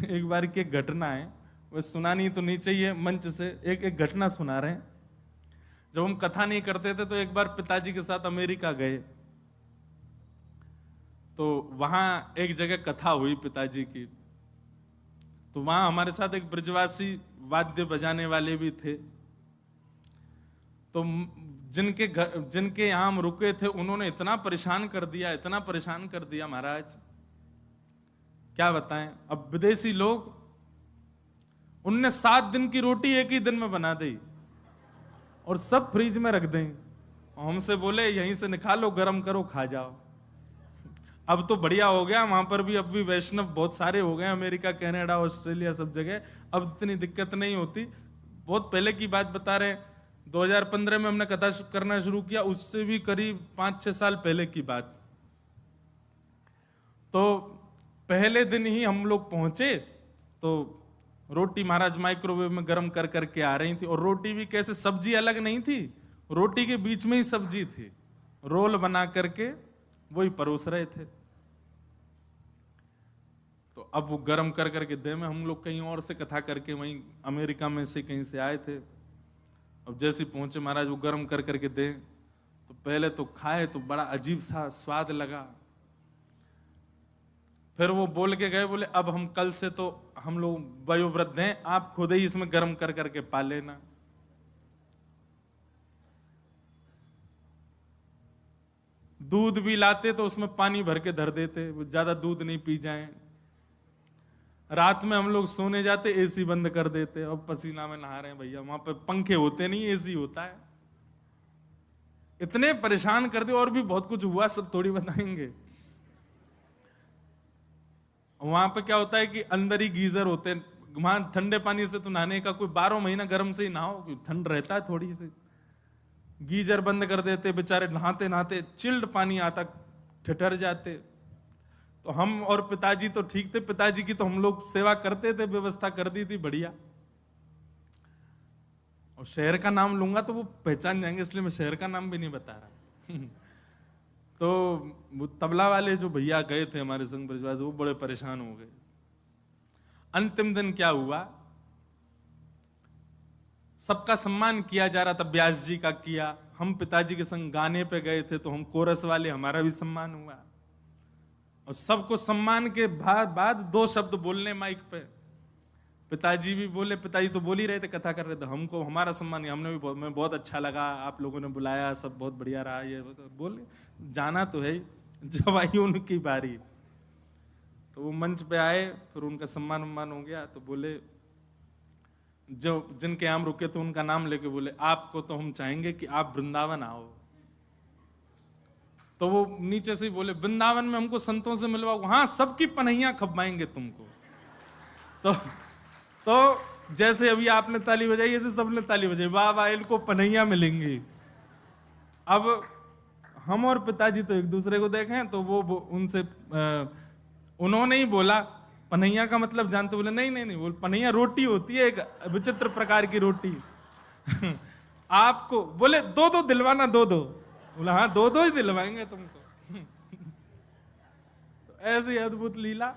एक बार की एक घटना है, वो सुनानी तो नहीं चाहिए मंच से, एक घटना सुना रहे हैं। जब हम कथा नहीं करते थे तो एक बार पिताजी के साथ अमेरिका गए, तो वहां एक जगह कथा हुई पिताजी की। तो वहां हमारे साथ एक ब्रजवासी वाद्य बजाने वाले भी थे। तो जिनके यहां हम रुके थे उन्होंने इतना परेशान कर दिया, इतना परेशान कर दिया महाराज, क्या बताएं। अब विदेशी लोग, उनने 7 दिन की रोटी एक ही दिन में बना दी और सब फ्रिज में रख दें। हमसे बोले यहीं से निकालो, गरम करो, खा जाओ। अब तो बढ़िया हो गया, वहां पर भी अब भी वैष्णव बहुत सारे हो गए, अमेरिका, कनाडा, ऑस्ट्रेलिया, सब जगह अब इतनी दिक्कत नहीं होती। बहुत पहले की बात बता रहे, 2015 में हमने कथा करना शुरू किया, उससे भी करीब 5-6 साल पहले की बात। तो पहले दिन ही हम लोग पहुंचे तो रोटी महाराज माइक्रोवेव में गर्म कर करके आ रही थी, और रोटी भी कैसे, सब्जी अलग नहीं थी, रोटी के बीच में ही सब्जी थी, रोल बना करके वही परोस रहे थे। तो अब वो गर्म कर करके दे में, हम लोग कहीं और से कथा करके वहीं अमेरिका में से कहीं से आए थे। अब जैसे पहुंचे महाराज वो गर्म कर करके दे, तो पहले तो खाए तो बड़ा अजीब सा स्वाद लगा। फिर वो बोल के गए, बोले अब हम कल से तो हम लोग वयोवृद्ध हैं, आप खुद ही इसमें गर्म कर करके पा लेना। दूध भी लाते तो उसमें पानी भर के धर देते, वो ज्यादा दूध नहीं पी जाएं। रात में हम लोग सोने जाते, एसी बंद कर देते, अब पसीना में नहा रहे हैं भैया, वहां पे पंखे होते नहीं, एसी होता है। इतने परेशान कर दे, और भी बहुत कुछ हुआ, सब थोड़ी बताएंगे। वहां पे क्या होता है कि अंदर ही गीजर होते हैं, वहां ठंडे पानी से तो नहाने का कोई 12 महीना गर्म से ही नहाओ, ठंड रहता है थोड़ी सी। गीजर बंद कर देते, बेचारे नहाते नहाते चिल्ड पानी आता, ठिठर जाते। तो हम और पिताजी तो ठीक थे, पिताजी की तो हम लोग सेवा करते थे, व्यवस्था कर दी थी बढ़िया। और शहर का नाम लूंगा तो वो पहचान जाएंगे, इसलिए मैं शहर का नाम भी नहीं बता रहा। तो वो तबला वाले जो भैया गए थे हमारे संग ब्रजवासी, वो बड़े परेशान हो गए। अंतिम दिन क्या हुआ, सबका सम्मान किया जा रहा था, व्यास जी का किया, हम पिताजी के संग गाने पे गए थे तो हम कोरस वाले, हमारा भी सम्मान हुआ। और सबको सम्मान के बाद 2 शब्द बोलने माइक पे, पिताजी भी बोले, पिताजी तो बोल ही रहे थे, कथा कर रहे थे, हमको हमारा सम्मान, हमने भी मैं बहुत अच्छा लगा, आप लोगों ने बुलाया, सब बहुत बढ़िया रहा, ये बोले जाना तो है। जब आई उनकी बारी तो वो मंच पे आए, फिर उनका सम्मान हो गया। तो बोले, जो जिनके हम रुके थे उनका नाम लेके बोले, आपको तो हम चाहेंगे कि आप वृंदावन आओ। तो वो नीचे से ही बोले, वृंदावन में हमको संतों से मिलवाओ, वहां सबकी पनहियां खपवाएंगे तुमको। तो जैसे अभी आपने ताली बजाई, ऐसे सबने ताली बजाई, वाह वाह, इनको पनहियां मिलेंगी। अब हम और पिताजी तो एक दूसरे को देखें, तो वो उनसे उन्होंने ही बोला, पनैया का मतलब जानते? बोले नहीं नहीं नहीं, बोल पनैया रोटी होती है, एक विचित्र प्रकार की रोटी। आपको बोले 2-2 दिलवाना, 2-2। बोला हाँ 2-2 ही दिलवाएंगे तुमको। तो ऐसी अद्भुत लीला।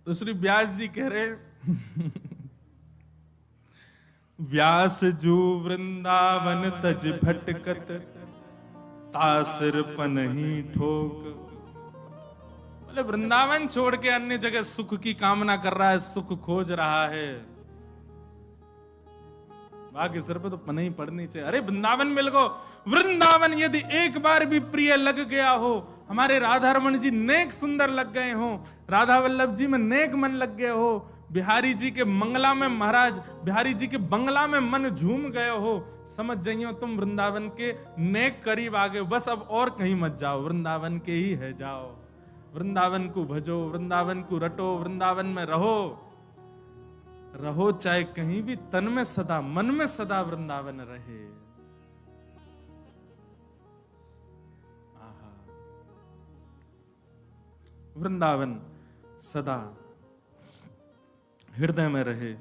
तो श्री व्यास जी कह रहे, व्यास जू वृंदावन तज भटकत, तासिर पनही ठोक। बोले वृंदावन छोड़ के अन्य जगह सुख की कामना कर रहा है, सुख खोज रहा है, बाकी सिर पे तो पनही पड़नी चाहिए। अरे वृंदावन मिल गो, वृंदावन यदि एक बार भी प्रिय लग गया हो, हमारे राधा रमन जी नेक सुंदर लग गए हो, राधा वल्लभ जी में नेक मन लग गए हो, बिहारी जी के मंगला में, महाराज बिहारी जी के बंगला में मन झूम गए हो, समझ जाइयो तुम वृंदावन के नेक करीब आ गए। बस अब और कहीं मत जाओ, वृंदावन के ही है जाओ, वृंदावन को भजो, वृंदावन को रटो, वृंदावन में रहो, रहो चाहे कहीं भी, तन में सदा, मन में सदा वृंदावन रहे। वृंदावन सदा हृदय में रहे।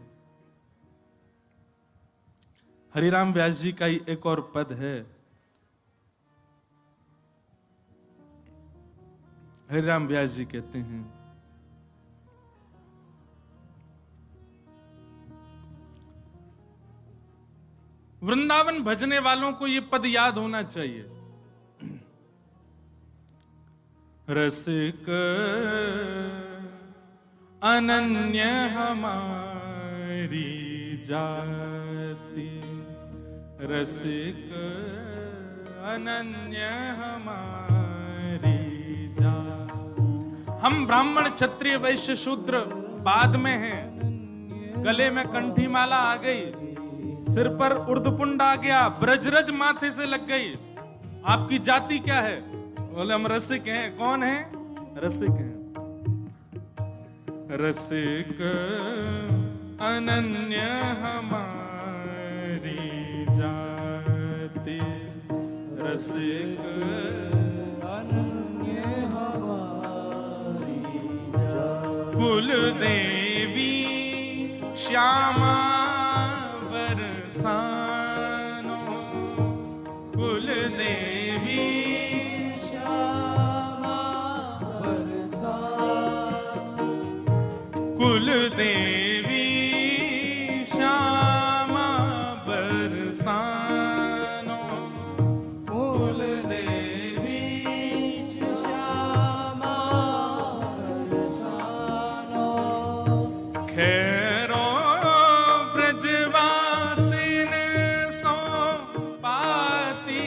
हरिराम व्यास जी का ही एक और पद है, हरिराम व्यास जी कहते हैं, वृंदावन भजने वालों को ये पद याद होना चाहिए। रसिक अनन्य हमारी जाति, रसिक अनन्य हमारी जाति। हम ब्राह्मण क्षत्रिय वैश्य शूद्र बाद में हैं। गले में कंठी माला आ गई, सिर पर उर्दपुंड आ गया, ब्रजरज माथे से लग गई। आपकी जाति क्या है? बोले हम रसिक हैं। कौन है? रसिक हैं। रसिक अनन्य हमारी जाति, रसिक अनन्य हमारी जाति। कुल देवी श्यामा बरसानो, कुल देवी श्यामा बरसानो, कुल देवी श्यामा बरसानो, कुल देवी श्यामा बरसानो। खैरो ब्रजवासिन सो पाती,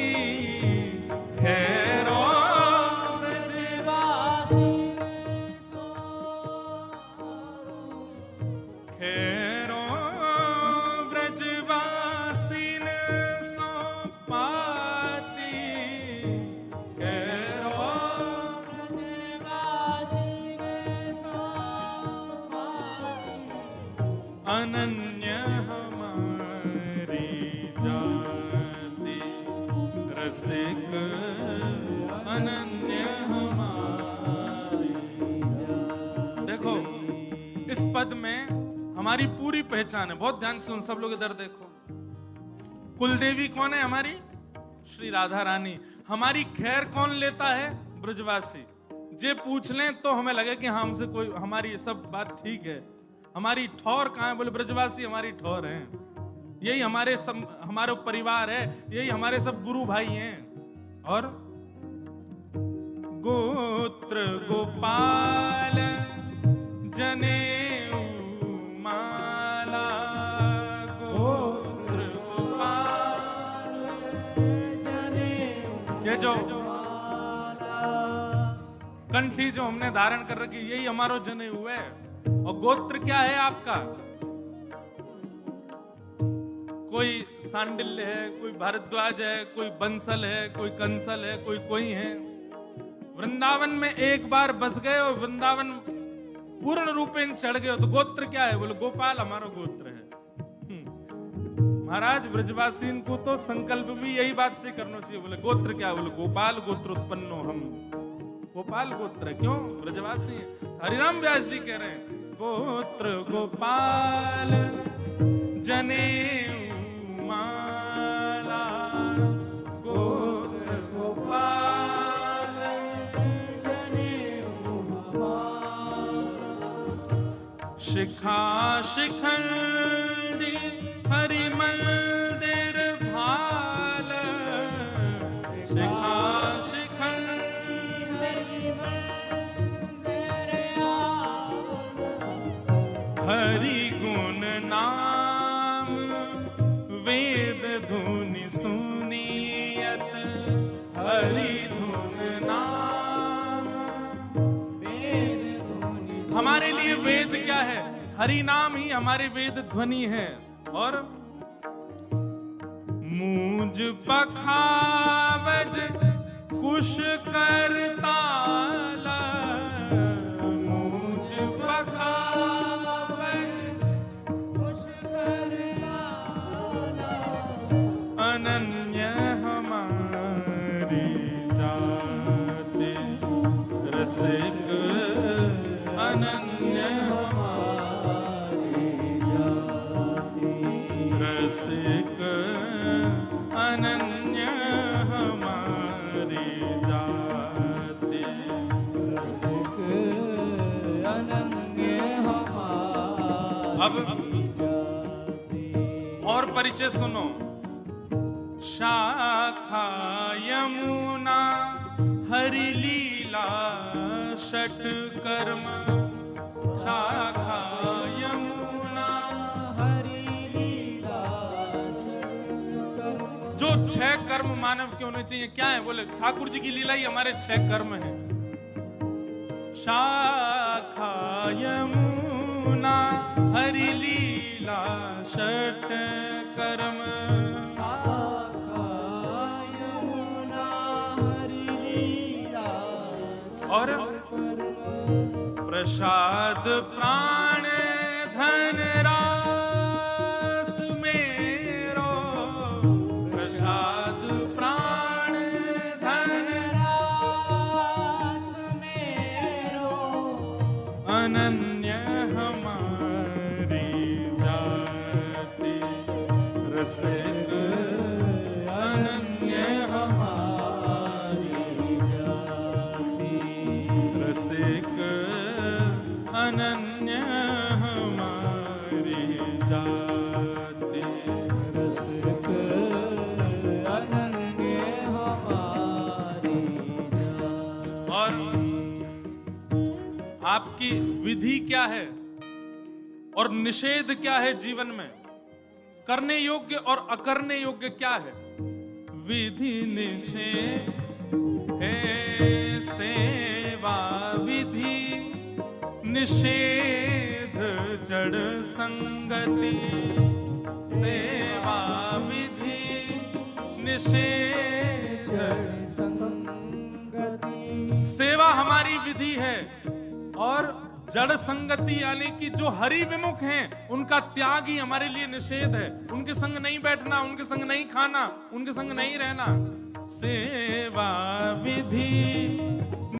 खैरो ब्रजवासिन सो, खैरो ब्रजवासिन सो पाती, खैरो ब्रजवासिन सो पाती। अनन्य हमारी जाति, रसिक अनन्य हमारी जाति। देखो इस पद में हमारी पूरी पहचान है। बहुत ध्यान से उन सब लोग इधर देखो। कुलदेवी कौन है? हमारी श्री राधा रानी। हमारी खैर कौन लेता है? ब्रजवासी। जे पूछ लें तो हमें लगे कि हाँ हमसे कोई, हमारी सब बात ठीक है। हमारी ठौर कहाँ है? बोले ब्रजवासी हमारी ठौर है। यही हमारे सब, हमारे परिवार है, यही हमारे सब गुरु भाई हैं। और गोत्र गोपाल जनेऊ माला, गोत्र गोपाल जनेऊ। ये जो कंठी जो हमने धारण कर रखी, यही हमारा जनेऊ है। और गोत्र क्या है आपका? कोई सांडिल्य है, कोई भारद्वाज है, कोई बंसल है, कोई कंसल है, कोई है। वृंदावन में एक बार बस गए और वृंदावन पूर्ण रूपेण चढ़ गए तो गोत्र क्या है? बोले गोपाल हमारा गोत्र है। महाराज ब्रजवासी को तो संकल्प भी यही बात से करना चाहिए। बोले गोत्र क्या? बोले गोपाल गोत्र उत्पन्नो हम, गोपाल गोत्र है। क्यों? ब्रजवासी है। हरिराम व्यास जी कह रहे हैं गोत्र गोपाल जनेऊ माला, गोत्र गोपाल जनेऊ माला। शिखा शिखंडी हरि मंदिर भाल, शिखा हरि गुण नाम वेद धुनि सुनियत, हरि धुन नाम वेद धुनि। हमारे लिए वेद क्या है? हरि नाम ही हमारे वेद ध्वनि है। और मूज पखावज कुश करताला, मूज पखावज कुश करताला। अनन्य हमारी जाति, रसिक अनन्य हमारी जाति, रसिक अनन्य हमारी जाति, रसिक अनन्य हमारी। अब और परिचय सुनो। शाखा यमुना हरि लीला षट कर्म, शाखा यमुना हरि लीला षट कर्म। जो 6 कर्म मानव के होने चाहिए, क्या है? बोले ठाकुर जी की लीला ही हमारे 6 कर्म है। शाखा यमुना हरि लीला षट कर्म, शाखा यमुना हरि लीला और प्रसाद प्राण धन रास मेरो, प्रसाद प्राण धन रास मेरो। अनन्य हमारी जाति रसिक, अनन्य हमारी जाति रसिक, अनन्य हमारी जाति रसिक, अनन्य हमारी जाति। और आपकी विधि क्या है और निषेध क्या है जीवन में? करने योग्य और अकरने योग्य क्या है? विधि निषेध है सेवा विधि, निषेध जड़ संगति, सेवा विधि निषेध संगति। सेवा हमारी विधि है, और जड़ संगति यानी कि जो हरि विमुख हैं उनका त्याग ही हमारे लिए निषेध है। उनके संग नहीं बैठना, उनके संग नहीं खाना, उनके संग नहीं रहना। सेवा विधि